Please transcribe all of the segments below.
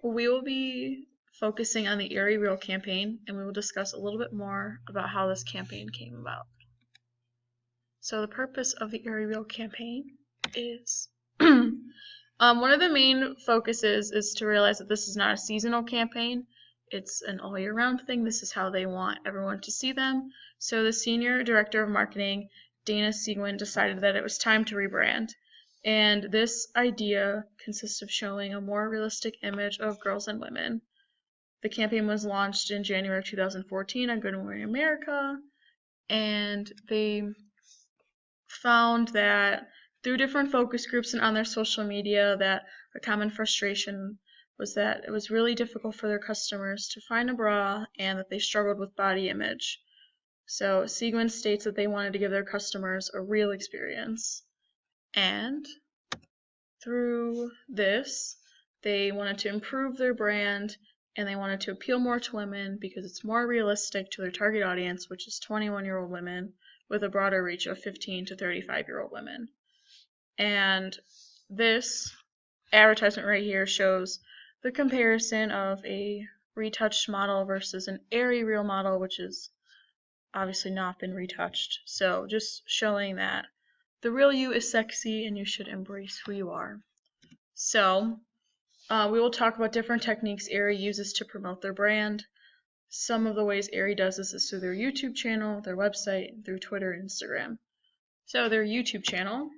we will be focusing on the Aerie Real campaign, and we will discuss a little bit more about how this campaign came about. So the purpose of the Aerie Real campaign is one of the main focuses is to realize that this is not a seasonal campaign. It's an all year round thing. This is how they want everyone to see them. So the Senior Director of Marketing, Dana Seguin, decided that it was time to rebrand. And this idea consists of showing a more realistic image of girls and women. The campaign was launched in January 2014 on Good Morning America, and they found that through different focus groups and on their social media that a common frustration was that it was really difficult for their customers to find a bra and that they struggled with body image. So Seguin states that they wanted to give their customers a real experience. And through this, they wanted to improve their brand and they wanted to appeal more to women because it's more realistic to their target audience, which is 21-year-old women, with a broader reach of 15 to 35-year-old women. And this advertisement right here shows the comparison of a retouched model versus an Aerie Real model, which has obviously not been retouched. So just showing that the real you is sexy and you should embrace who you are. So we will talk about different techniques Aerie uses to promote their brand. Some of the ways Aerie does this is through their YouTube channel, their website, through Twitter and Instagram. So their YouTube channel,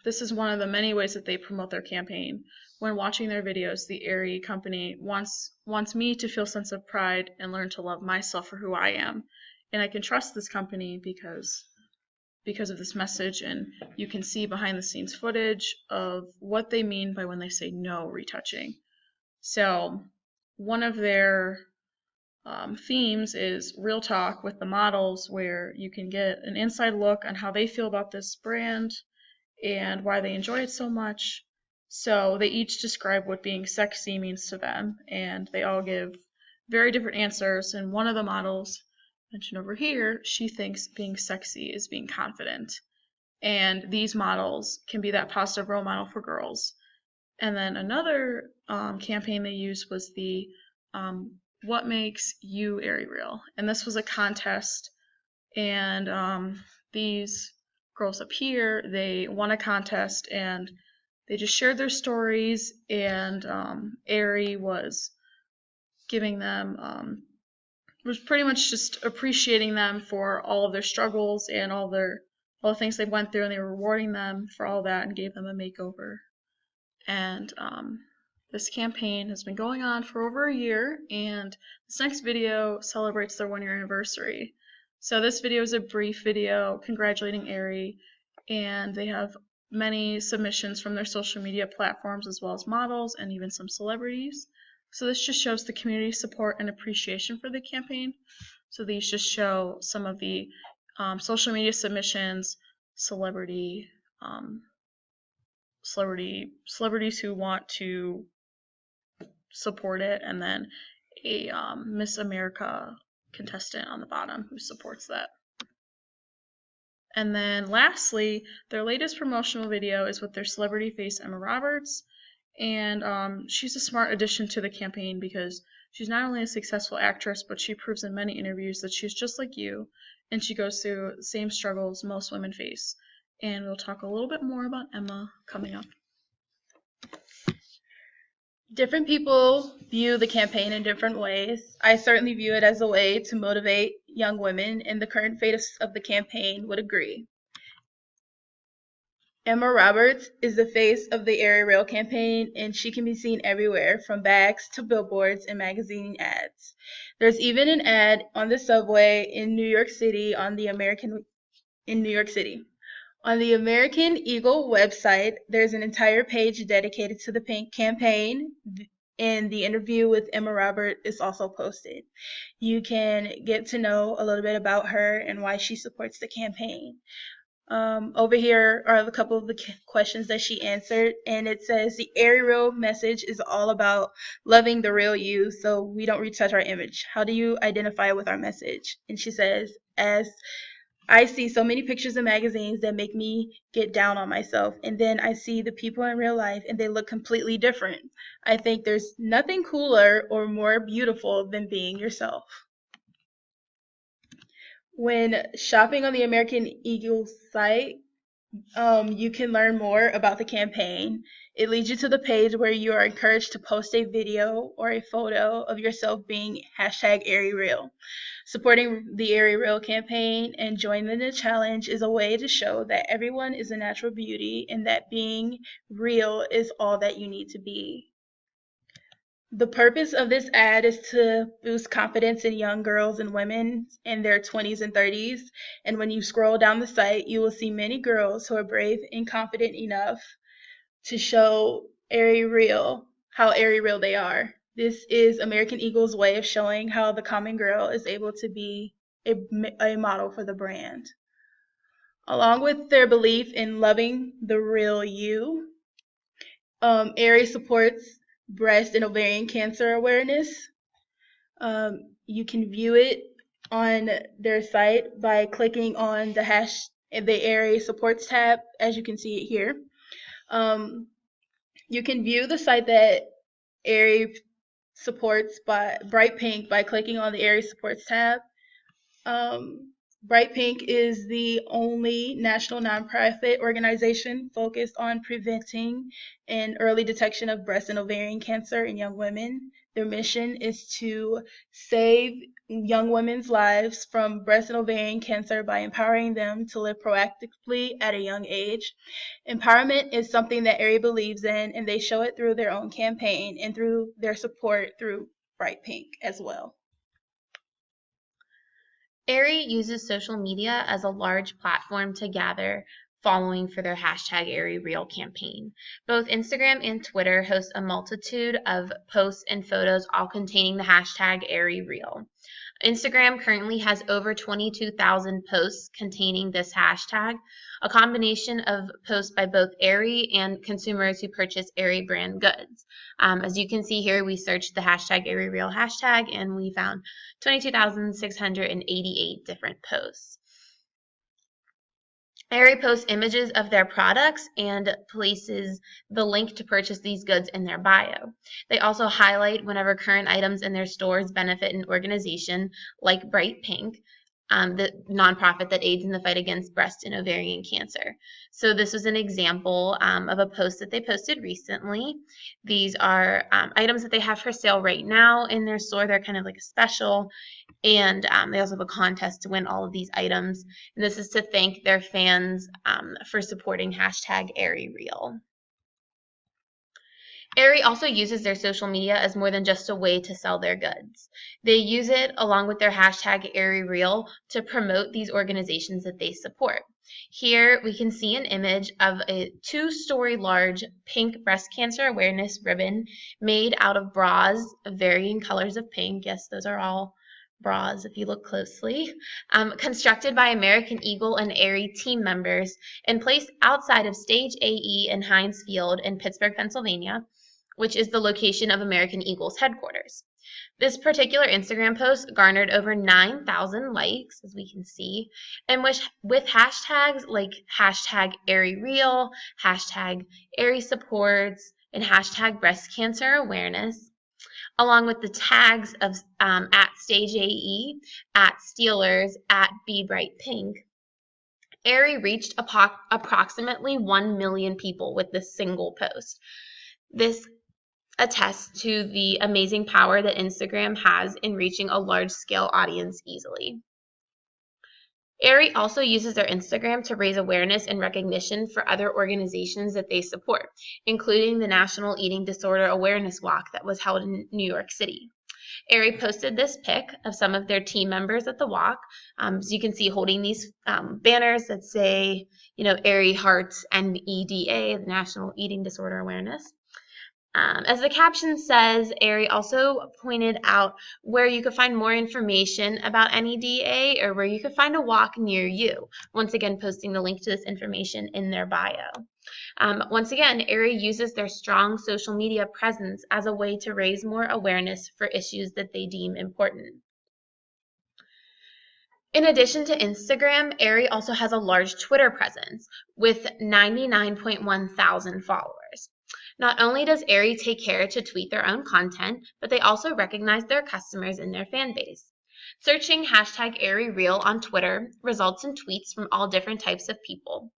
this is one of the many ways that they promote their campaign. When watching their videos, the Aerie company wants me to feel a sense of pride and learn to love myself for who I am. And I can trust this company because of this message, and you can see behind the scenes footage of what they mean by when they say no retouching. So one of their themes is real talk with the models, where you can get an inside look on how they feel about this brand and why they enjoy it so much. So they each describe what being sexy means to them, and they all give very different answers. And one of the models mentioned over here, she thinks being sexy is being confident. And these models can be that positive role model for girls. And then another campaign they used was the What Makes You Aerie Real? And this was a contest, and these girls up here, they won a contest and they just shared their stories, and Aerie was giving them was pretty much just appreciating them for all of their struggles and all the things they went through, and they were rewarding them for all that and gave them a makeover. And this campaign has been going on for over a year, and this next video celebrates their 1-year anniversary. So this video is a brief video congratulating Aerie, and they have many submissions from their social media platforms as well as models and even some celebrities. So this just shows the community support and appreciation for the campaign. So these just show some of the social media submissions, celebrities who want to support it, and then a Miss America contestant on the bottom who supports that. And then lastly, their latest promotional video is with their celebrity face, Emma Roberts. And she's a smart addition to the campaign because she's not only a successful actress, but she proves in many interviews that she's just like you, and she goes through the same struggles most women face. And we'll talk a little bit more about Emma coming up. Different people view the campaign in different ways. I certainly view it as a way to motivate young women, and the current face of the campaign would agree. Emma Roberts is the face of the AerieREAL campaign, and she can be seen everywhere, from bags to billboards and magazine ads. There's even an ad on the subway in New York City on the American Eagle website. There's an entire page dedicated to the campaign, and the interview with Emma Roberts is also posted. You can get to know a little bit about her and why she supports the campaign. Over here are a couple of the questions that she answered, and it says the AerieREAL message is all about loving the real you, so we don't retouch our image. How do you identify with our message? And she says, as I see so many pictures in magazines that make me get down on myself, and then I see the people in real life and they look completely different. I think there's nothing cooler or more beautiful than being yourself. When shopping on the American Eagle site, you can learn more about the campaign. It leads you to the page where you are encouraged to post a video or a photo of yourself being #AerieREAL. Supporting the Aerie Real campaign and joining the challenge is a way to show that everyone is a natural beauty and that being real is all that you need to be. The purpose of this ad is to boost confidence in young girls and women in their 20s and 30s. And when you scroll down the site, you will see many girls who are brave and confident enough to show Aerie Real how Aerie Real they are. This is American Eagle's way of showing how the common girl is able to be a model for the brand. Along with their belief in loving the real you, Aerie supports breast and ovarian cancer awareness. You can view it on their site by clicking on the Aerie supports tab, as you can see it here. You can view the site that Aerie supports by Bright Pink by clicking on the Aerie supports tab. Bright Pink is the only national nonprofit organization focused on preventing and early detection of breast and ovarian cancer in young women. Their mission is to save young women's lives from breast and ovarian cancer by empowering them to live proactively at a young age. Empowerment is something that Aerie believes in, and they show it through their own campaign and through their support through Bright Pink as well. Aerie uses social media as a large platform to gather following for their #AerieREAL campaign. Both Instagram and Twitter host a multitude of posts and photos, all containing the #AerieREAL. Instagram currently has over 22,000 posts containing this hashtag, a combination of posts by both Aerie and consumers who purchase Aerie brand goods. As you can see here, we searched the #AerieREAL hashtag and we found 22,688 different posts. Aerie posts images of their products and places the link to purchase these goods in their bio. They also highlight whenever current items in their stores benefit an organization like Bright Pink, the nonprofit that aids in the fight against breast and ovarian cancer. So this was an example of a post that they posted recently. These are items that they have for sale right now in their store. They're kind of like a special, and they also have a contest to win all of these items. And this is to thank their fans for supporting #AerieREAL. Aerie also uses their social media as more than just a way to sell their goods. They use it along with their #AerieREAL to promote these organizations that they support. Here we can see an image of a 2-story large pink breast cancer awareness ribbon made out of bras of varying colors of pink. Yes, those are all bras if you look closely, constructed by American Eagle and Aerie team members and placed outside of Stage AE in Heinz Field in Pittsburgh, Pennsylvania, which is the location of American Eagle's headquarters. This particular Instagram post garnered over 9,000 likes, as we can see, and with hashtags like #AerieREAL, #AerieSupports, and #BreastCancerAwareness, along with the tags of at Stage AE, at Steelers, at Be Bright Pink. Aerie reached approximately 1 million people with this single post. This attests to the amazing power that Instagram has in reaching a large-scale audience easily. Aerie also uses their Instagram to raise awareness and recognition for other organizations that they support, including the National Eating Disorder Awareness Walk that was held in New York City. Aerie posted this pic of some of their team members at the walk, as you can see, holding these banners that say, Aerie Hearts NEDA, the National Eating Disorder Awareness. As the caption says, Aerie also pointed out where you could find more information about NEDA or where you could find a walk near you, once again posting the link to this information in their bio. Once again, Aerie uses their strong social media presence as a way to raise more awareness for issues that they deem important. In addition to Instagram, Aerie also has a large Twitter presence with 99.1 thousand followers. Not only does Aerie take care to tweet their own content, but they also recognize their customers in their fan base. Searching hashtag AerieREAL on Twitter results in tweets from all different types of people.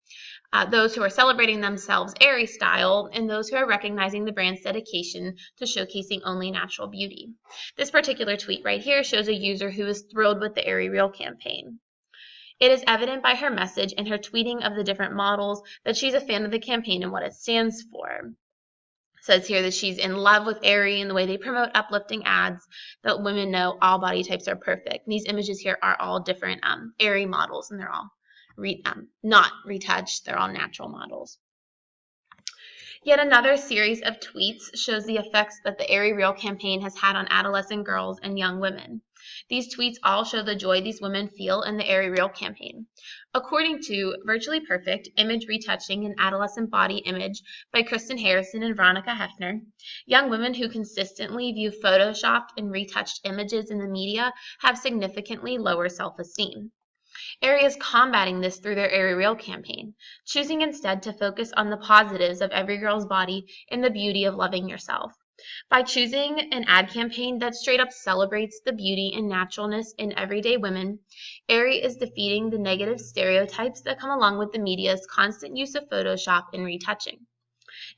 Those who are celebrating themselves Aerie style, and those who are recognizing the brand's dedication to showcasing only natural beauty. This particular tweet right here shows a user who is thrilled with the Aerie Real campaign. It is evident by her message and her tweeting of the different models that she's a fan of the campaign and what it stands for. It says here that she's in love with Aerie and the way they promote uplifting ads that women know all body types are perfect. And these images here are all different Aerie models, and they're all not retouched, they're all natural models. Yet another series of tweets shows the effects that the Aerie Real campaign has had on adolescent girls and young women. These tweets all show the joy these women feel in the Aerie Real campaign. According to Virtually Perfect, Image Retouching and Adolescent Body Image by Kristen Harrison and Veronica Hefner, young women who consistently view photoshopped and retouched images in the media have significantly lower self-esteem. Aerie is combating this through their Aerie Real campaign, choosing instead to focus on the positives of every girl's body and the beauty of loving yourself. By choosing an ad campaign that straight up celebrates the beauty and naturalness in everyday women, Aerie is defeating the negative stereotypes that come along with the media's constant use of Photoshop and retouching.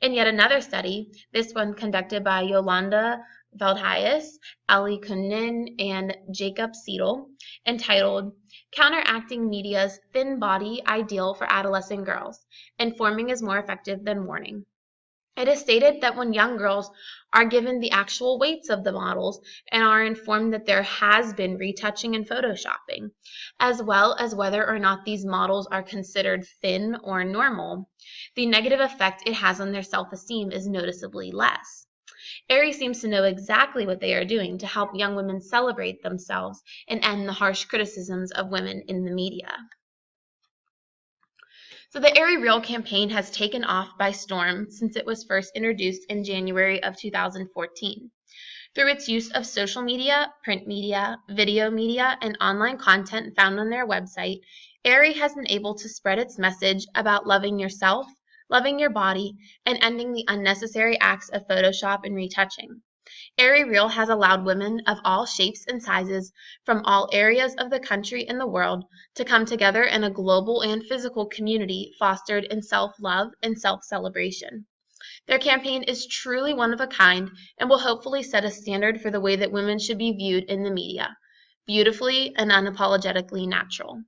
In yet another study, this one conducted by Yolanda Veldhuis, Ali Kunin, and Jacob Seidel, entitled Counteracting Media's Thin Body Ideal for Adolescent Girls, Informing is More Effective Than Warning. It is stated that when young girls are given the actual weights of the models and are informed that there has been retouching and photoshopping, as well as whether or not these models are considered thin or normal, the negative effect it has on their self-esteem is noticeably less. Aerie seems to know exactly what they are doing to help young women celebrate themselves and end the harsh criticisms of women in the media. So the Aerie Real campaign has taken off by storm since it was first introduced in January of 2014. Through its use of social media, print media, video media, and online content found on their website, Aerie has been able to spread its message about loving yourself, loving your body, and ending the unnecessary acts of Photoshop and retouching. Aerie Real has allowed women of all shapes and sizes from all areas of the country and the world to come together in a global and physical community fostered in self-love and self-celebration. Their campaign is truly one of a kind and will hopefully set a standard for the way that women should be viewed in the media, beautifully and unapologetically natural.